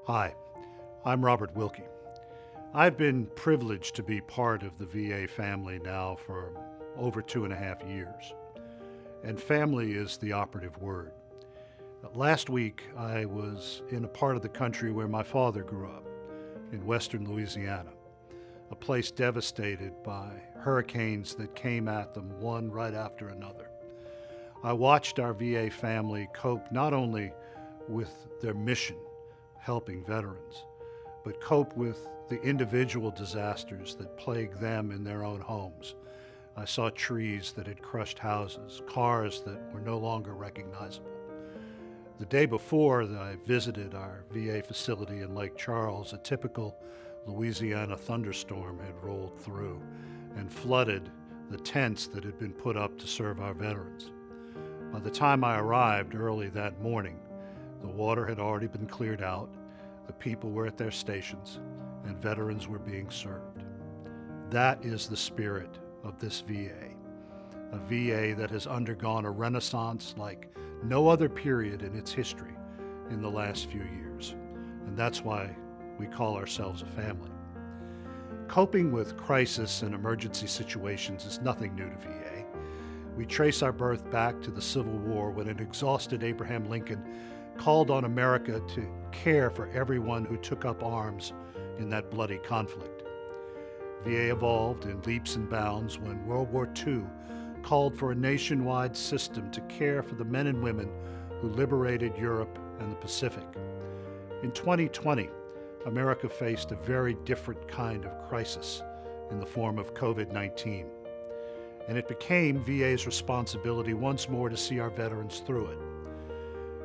Hi, I'm Robert Wilkie. I've been privileged to be part of the VA family now for over 2.5 years. And family is the operative word. Last week, I was in a part of the country where my father grew up, in western Louisiana, a place devastated by hurricanes that came at them one right after another. I watched our VA family cope not only with their mission, helping veterans, but cope with the individual disasters that plague them in their own homes. I saw trees that had crushed houses, cars that were no longer recognizable. The day before that I visited our VA facility in Lake Charles, a typical Louisiana thunderstorm had rolled through and flooded the tents that had been put up to serve our veterans. By the time I arrived early that morning, the water had already been cleared out, the people were at their stations, and veterans were being served. That is the spirit of this VA, a VA that has undergone a renaissance like no other period in its history in the last few years, and that's why we call ourselves a family. Coping with crisis and emergency situations is nothing new to VA. We trace our birth back to the Civil War when an exhausted Abraham Lincoln called on America to care for everyone who took up arms in that bloody conflict. VA evolved in leaps and bounds when World War II called for a nationwide system to care for the men and women who liberated Europe and the Pacific. In 2020, America faced a very different kind of crisis in the form of COVID-19, and it became VA's responsibility once more to see our veterans through it.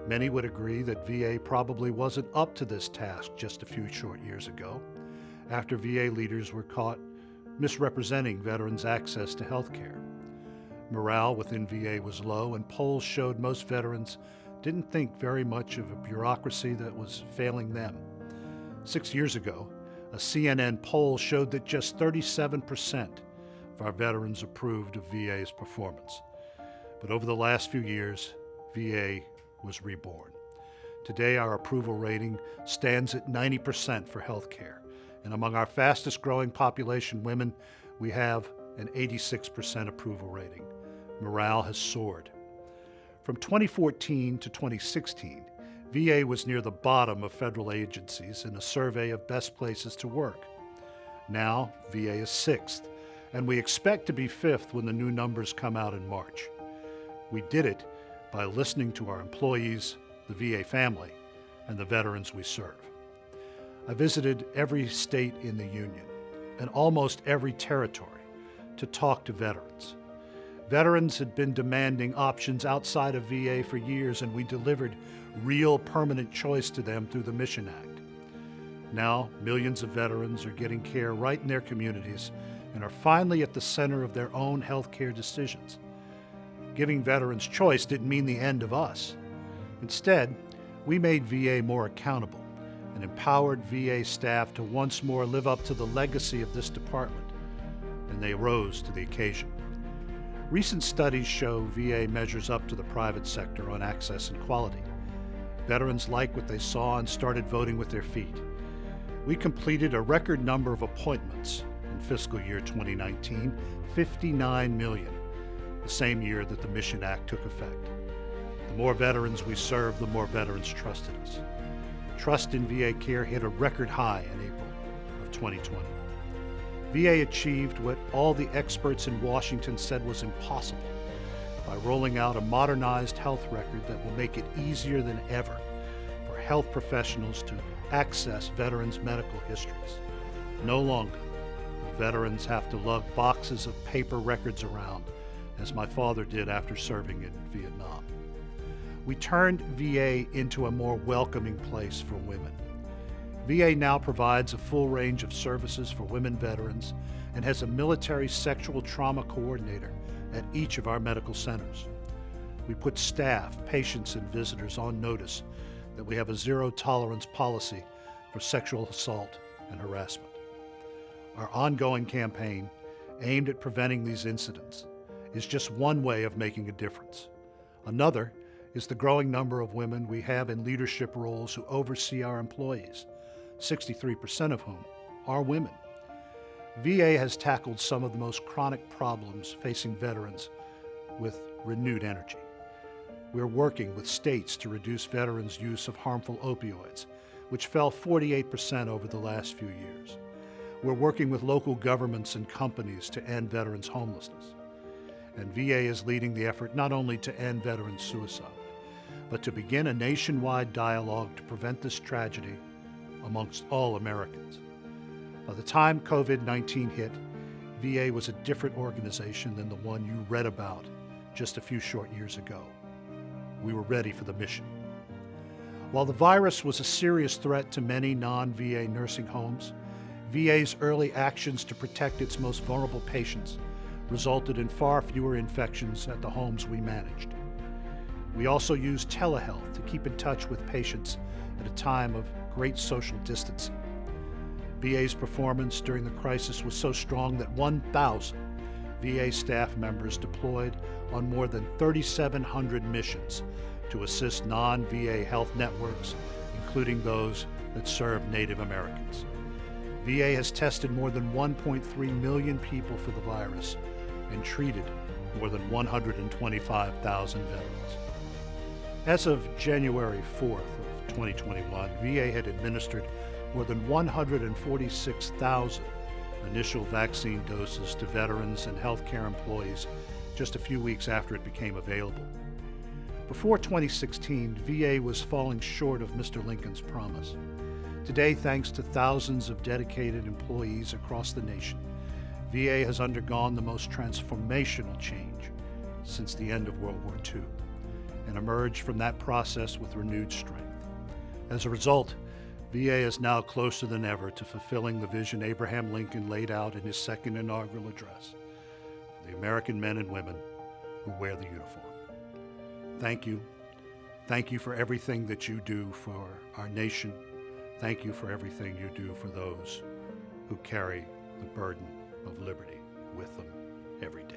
Many would agree that VA probably wasn't up to this task just a few short years ago, after VA leaders were caught misrepresenting veterans' access to health care. Morale within VA was low, and polls showed most veterans didn't think very much of a bureaucracy that was failing them. 6 years ago, a CNN poll showed that just 37% of our veterans approved of VA's performance. But over the last few years, VA was reborn. Today, our approval rating stands at 90% for health care. And among our fastest growing population women, we have an 86% approval rating. Morale has soared. From 2014 to 2016, VA was near the bottom of federal agencies in a survey of best places to work. Now, VA is 6th, and we expect to be 5th when the new numbers come out in March. We did it by listening to our employees, the VA family, and the veterans we serve. I visited every state in the Union and almost every territory to talk to veterans. Veterans had been demanding options outside of VA for years, and we delivered real permanent choice to them through the Mission Act. Now, millions of veterans are getting care right in their communities and are finally at the center of their own health care decisions. Giving veterans choice didn't mean the end of us. Instead, we made VA more accountable and empowered VA staff to once more live up to the legacy of this department, and they rose to the occasion. Recent studies show VA measures up to the private sector on access and quality. Veterans like what they saw and started voting with their feet. We completed a record number of appointments in fiscal year 2019, 59 million. The same year that the Mission Act took effect. The more veterans we served, the more veterans trusted us. Trust in VA care hit a record high in April of 2020. VA achieved what all the experts in Washington said was impossible by rolling out a modernized health record that will make it easier than ever for health professionals to access veterans' medical histories. No longer will veterans have to lug boxes of paper records around as my father did after serving in Vietnam. We turned VA into a more welcoming place for women. VA now provides a full range of services for women veterans and has a military sexual trauma coordinator at each of our medical centers. We put staff, patients, and visitors on notice that we have a zero-tolerance policy for sexual assault and harassment. Our ongoing campaign, aimed at preventing these incidents, is just one way of making a difference. Another is the growing number of women we have in leadership roles who oversee our employees, 63% of whom are women. VA has tackled some of the most chronic problems facing veterans with renewed energy. We're working with states to reduce veterans' use of harmful opioids, which fell 48% over the last few years. We're working with local governments and companies to end veterans' homelessness. And VA is leading the effort not only to end veterans' suicide, but to begin a nationwide dialogue to prevent this tragedy amongst all Americans. By the time COVID-19 hit, VA was a different organization than the one you read about just a few short years ago. We were ready for the mission. While the virus was a serious threat to many non-VA nursing homes, VA's early actions to protect its most vulnerable patients resulted in far fewer infections at the homes we managed. We also used telehealth to keep in touch with patients at a time of great social distancing. VA's performance during the crisis was so strong that 1,000 VA staff members deployed on more than 3,700 missions to assist non-VA health networks, including those that serve Native Americans. VA has tested more than 1.3 million people for the virus and treated more than 125,000 veterans. As of January 4th of 2021, VA had administered more than 146,000 initial vaccine doses to veterans and healthcare employees just a few weeks after it became available. Before 2016, VA was falling short of Mr. Lincoln's promise. Today, thanks to thousands of dedicated employees across the nation, VA has undergone the most transformational change since the end of World War II and emerged from that process with renewed strength. As a result, VA is now closer than ever to fulfilling the vision Abraham Lincoln laid out in his second inaugural address for the American men and women who wear the uniform. Thank you. Thank you for everything that you do for our nation. Thank you for everything you do for those who carry the burden of liberty with them every day.